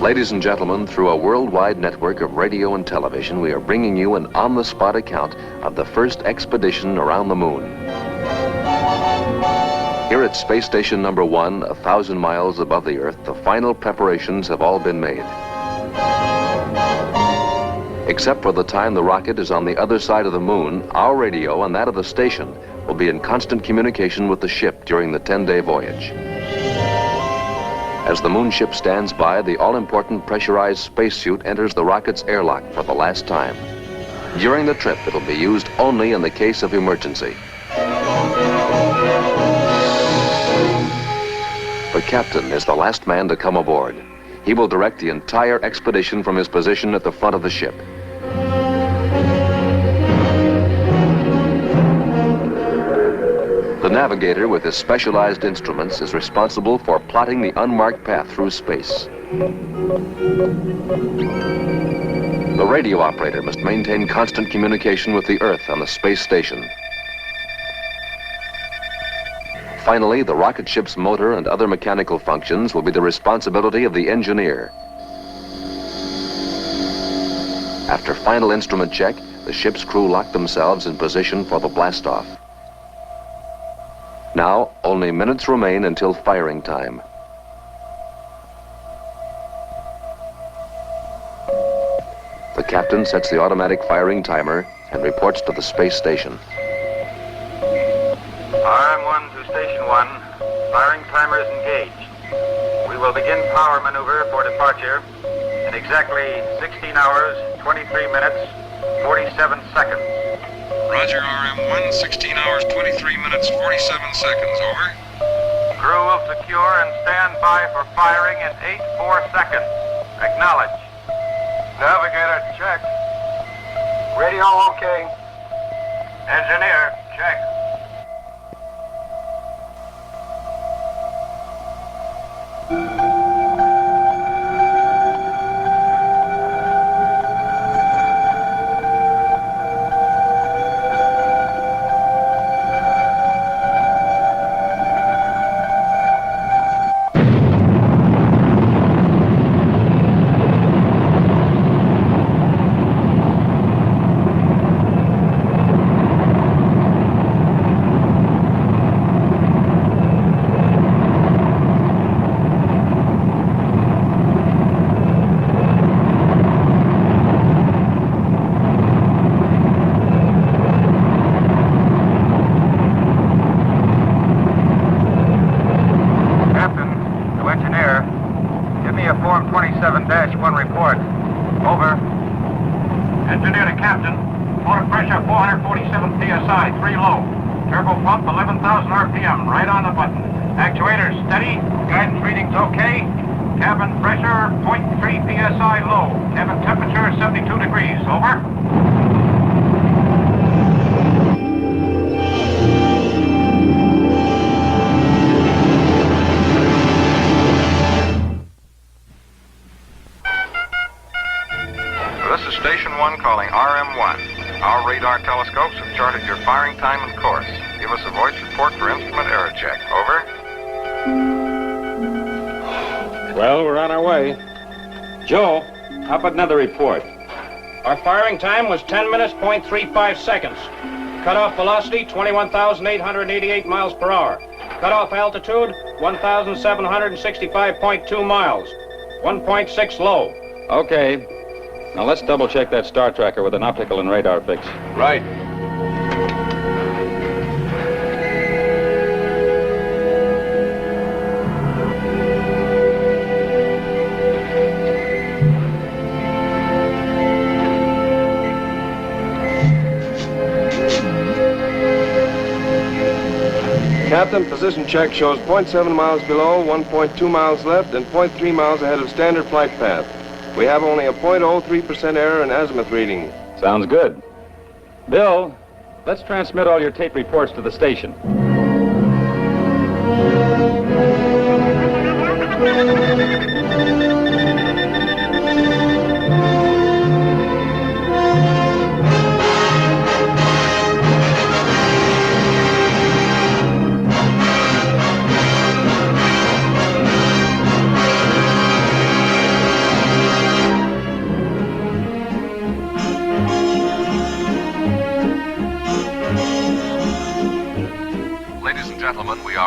Ladies and gentlemen, through a worldwide network of radio and television, we are bringing you an on-the-spot account of the first expedition around the moon. Here at Space Station number 1, 1,000 miles above the Earth, the final preparations have all been made. Except for the time the rocket is on the other side of the moon, our radio and that of the station will be in constant communication with the ship during the 10-day voyage. As the moon ship stands by, the all-important pressurized spacesuit enters the rocket's airlock for the last time. During the trip, it'll be used only in the case of emergency. The captain is the last man to come aboard. He will direct the entire expedition from his position at the front of the ship. The navigator, with his specialized instruments, is responsible for plotting the unmarked path through space. The radio operator must maintain constant communication with the Earth on the space station. Finally, the rocket ship's motor and other mechanical functions will be the responsibility of the engineer. After final instrument check, the ship's crew lock themselves in position for the blastoff. Now, only minutes remain until firing time. The captain sets the automatic firing timer and reports to the space station. RM1 to Station 1. Firing timer is engaged. We will begin power maneuver for departure in exactly 16 hours, 23 minutes, 47 seconds. Roger, RM1, 16 hours, 23 minutes, 47 seconds, over. Crew will secure and stand by for firing in 8-4 seconds. Acknowledge. Navigator, check. Radio okay. Engineer, check. Form 27-1 report. Over. Engineer to captain. Water pressure 447 psi, 3 low. Turbo pump 11,000 RPM, right on the button. Actuators steady. Guidance readings okay. Cabin pressure 0.3 psi low. Cabin temperature 72 degrees. Over. This is Station 1 calling RM1. Our radar telescopes have charted your firing time and course. Give us a voice report for instrument error check. Over. Well, we're on our way. Joe, how about another report? Our firing time was 10 minutes, 0.35 seconds. Cutoff velocity, 21,888 miles per hour. Cutoff altitude, 1,765.2 miles. 1.6 low. Okay. Now let's double check that star tracker with an optical and radar fix. Right. Captain, position check shows 0.7 miles below, 1.2 miles left, and 0.3 miles ahead of standard flight path. We have only a 0.03% error in azimuth reading. Sounds good. Bill, let's transmit all your tape reports to the station.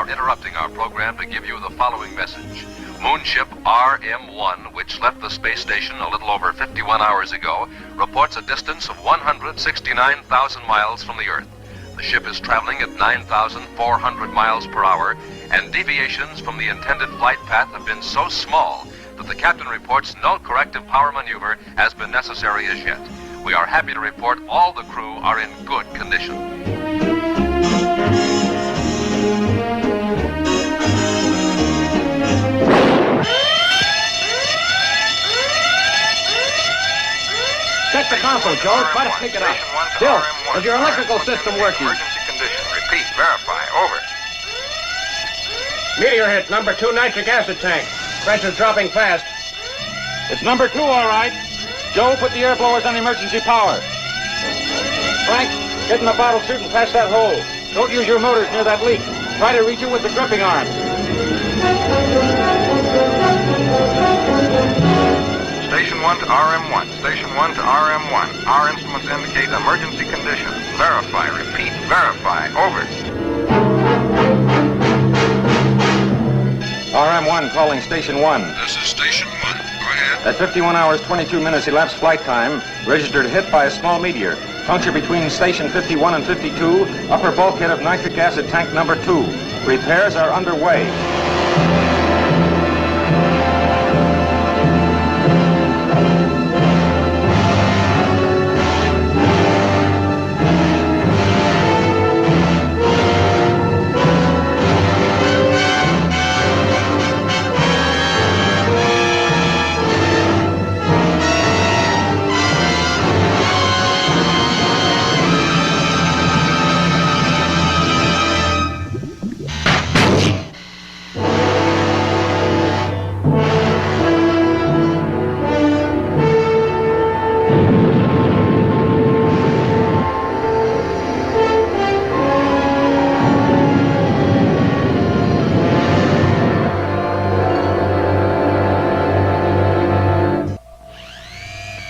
are interrupting our program to give you the following message. Moonship RM-1, which left the space station a little over 51 hours ago, reports a distance of 169,000 miles from the Earth. The ship is traveling at 9,400 miles per hour, and deviations from the intended flight path have been so small that the captain reports no corrective power maneuver has been necessary as yet. We are happy to report all the crew are in good condition. Check the console, Joe. Try to pick it up. Bill, is your electrical system working? Emergency condition. Repeat. Verify. Over. Meteor hit number 2 nitric acid tank. Pressure's dropping fast. It's number 2, all right. Joe, put the air blowers on emergency power. Frank, get in the bottle chute and patch that hole. Don't use your motors near that leak. Try to reach it with the gripping arms. Station 1 to RM1. Station 1 to RM1. Our instruments indicate emergency condition. Verify. Repeat. Verify. Over. RM1 calling Station 1. This is Station 1. Go ahead. At 51 hours, 22 minutes elapsed flight time, registered hit by a small meteor. Puncture between Station 51 and 52, upper bulkhead of nitric acid tank number 2. Repairs are underway.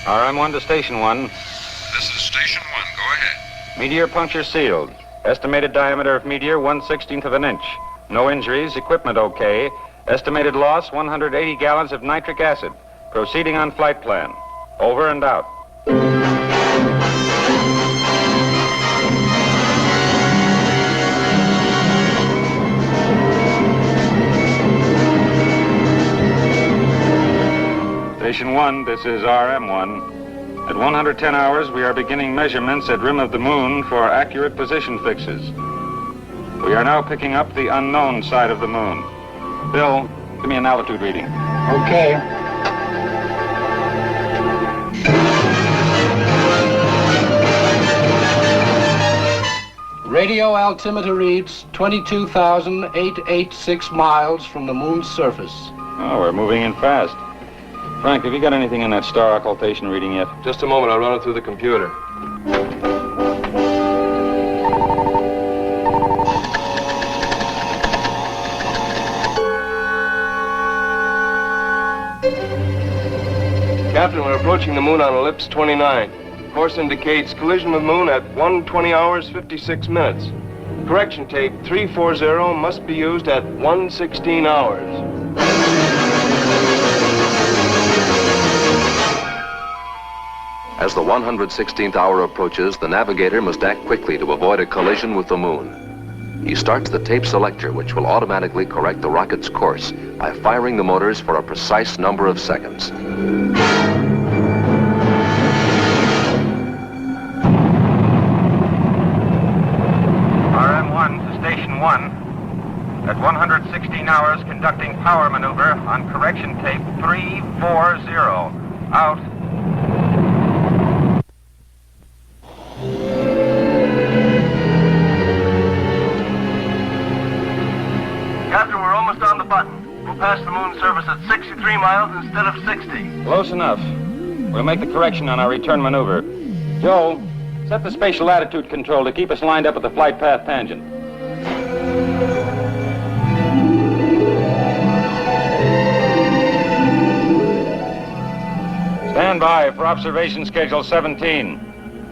RM1 to Station 1. This is Station 1. Go ahead. Meteor puncture sealed. Estimated diameter of meteor 1/16 of an inch. No injuries, equipment okay. Estimated loss 180 gallons of nitric acid. Proceeding on flight plan. Over and out. Station 1, this is RM1. At 110 hours, we are beginning measurements at rim of the moon for accurate position fixes. We are now picking up the unknown side of the moon. Bill, give me an altitude reading. Okay. Radio altimeter reads 22,886 miles from the moon's surface. Oh, we're moving in fast. Frank, have you got anything in that star occultation reading yet? Just a moment, I'll run it through the computer. Captain, we're approaching the moon on ellipse 29. Course indicates collision with moon at 1:20 hours 56 minutes. Correction tape 340 must be used at 1:16 hours. As the 116th hour approaches, the navigator must act quickly to avoid a collision with the moon. He starts the tape selector, which will automatically correct the rocket's course by firing the motors for a precise number of seconds. RM1 to Station 1. At 116 hours, conducting power maneuver on correction tape 340. Out. Captain, we're almost on the button. We'll pass the moon surface at 63 miles instead of 60. Close enough. We'll make the correction on our return maneuver. Joe, set the spatial attitude control to keep us lined up with the flight path tangent. Stand by for observation schedule 17.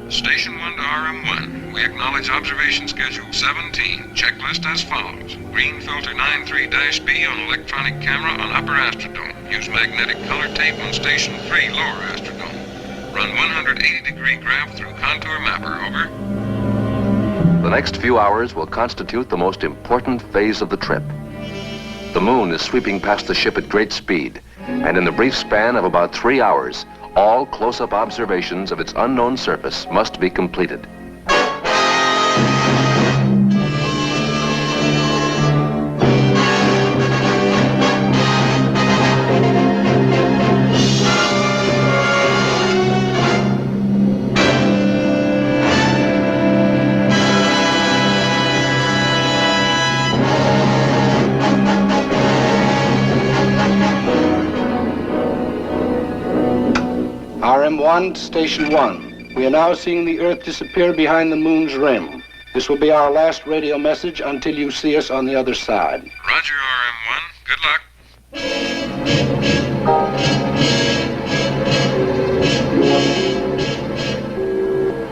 Station 1 to RM1. We acknowledge observation schedule 17. Checklist as follows. Green filter 93-B on electronic camera on upper Astrodome. Use magnetic color tape on station 3 lower Astrodome. Run 180-degree graph through contour mapper. Over. The next few hours will constitute the most important phase of the trip. The moon is sweeping past the ship at great speed, and in the brief span of about 3 hours, all close-up observations of its unknown surface must be completed. RM1, Station 1. We are now seeing the Earth disappear behind the moon's rim. This will be our last radio message until you see us on the other side. Roger, RM1. Good luck.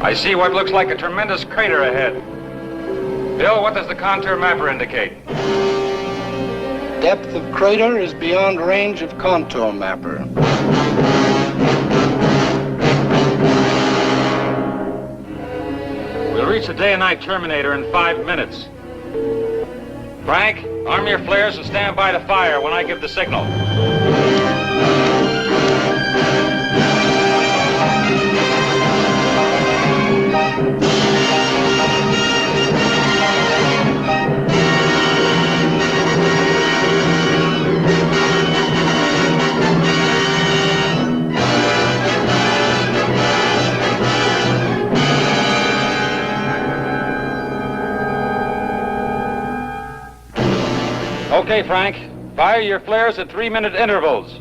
I see what looks like a tremendous crater ahead. Bill, what does the contour mapper indicate? Depth of crater is beyond range of contour mapper. We'll reach the day and night terminator in 5 minutes. Frank, arm your flares and stand by to fire when I give the signal. Okay, Frank. Fire your flares at 3-minute intervals.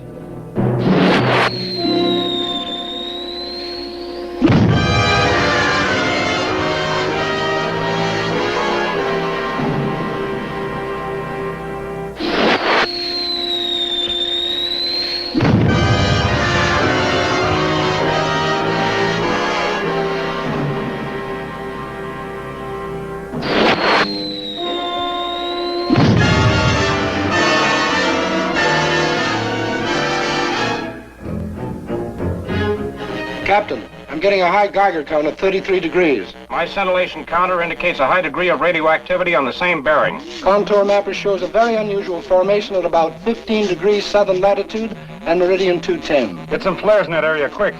Captain, I'm getting a high Geiger count of 33 degrees. My scintillation counter indicates a high degree of radioactivity on the same bearing. Contour mapper shows a very unusual formation at about 15 degrees southern latitude and meridian 210. Get some flares in that area, quick.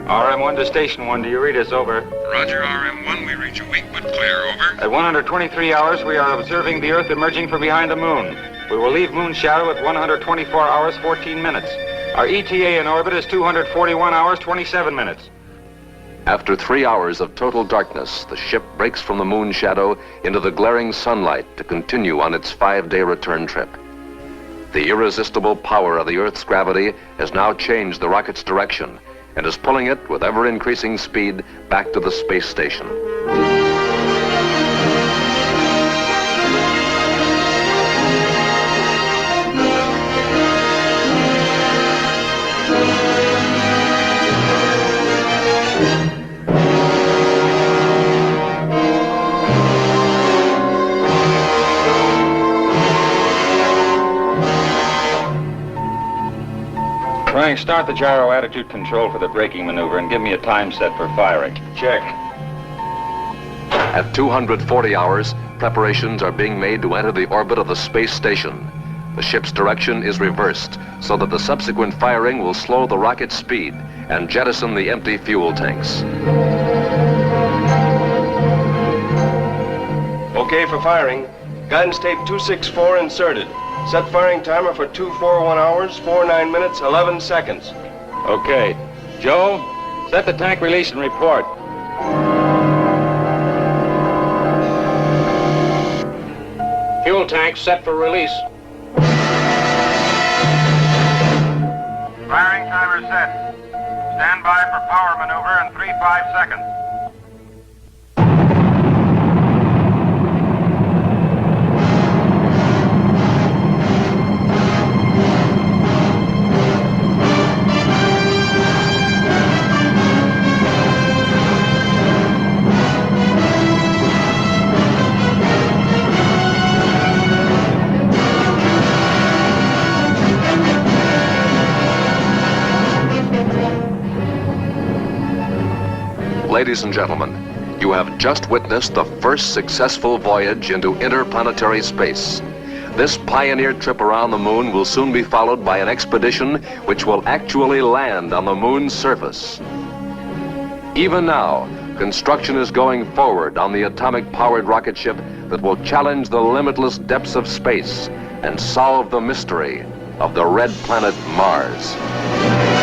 RM1 to Station 1, do you read us? Over. Roger, RM1. We reach a weak but clear. Over. At 123 hours, we are observing the Earth emerging from behind the moon. We will leave moon shadow at 124 hours, 14 minutes. Our ETA in orbit is 241 hours, 27 minutes. After 3 hours of total darkness, the ship breaks from the moon shadow into the glaring sunlight to continue on its 5-day return trip. The irresistible power of the Earth's gravity has now changed the rocket's direction and is pulling it with ever-increasing speed back to the space station. Frank, start the gyro attitude control for the braking maneuver and give me a time set for firing. Check. At 240 hours, preparations are being made to enter the orbit of the space station. The ship's direction is reversed so that the subsequent firing will slow the rocket's speed and jettison the empty fuel tanks. Okay for firing. Guidance tape 264 inserted. Set firing timer for 241 hours, 49 minutes, 11 seconds. Okay. Joe, Set the tank release and report. Fuel tank set for release. Firing timer set. Stand by for power maneuver in 3-5 seconds. Ladies and gentlemen, you have just witnessed the first successful voyage into interplanetary space. This pioneer trip around the moon will soon be followed by an expedition which will actually land on the moon's surface. Even now, construction is going forward on the atomic-powered rocket ship that will challenge the limitless depths of space and solve the mystery of the red planet Mars.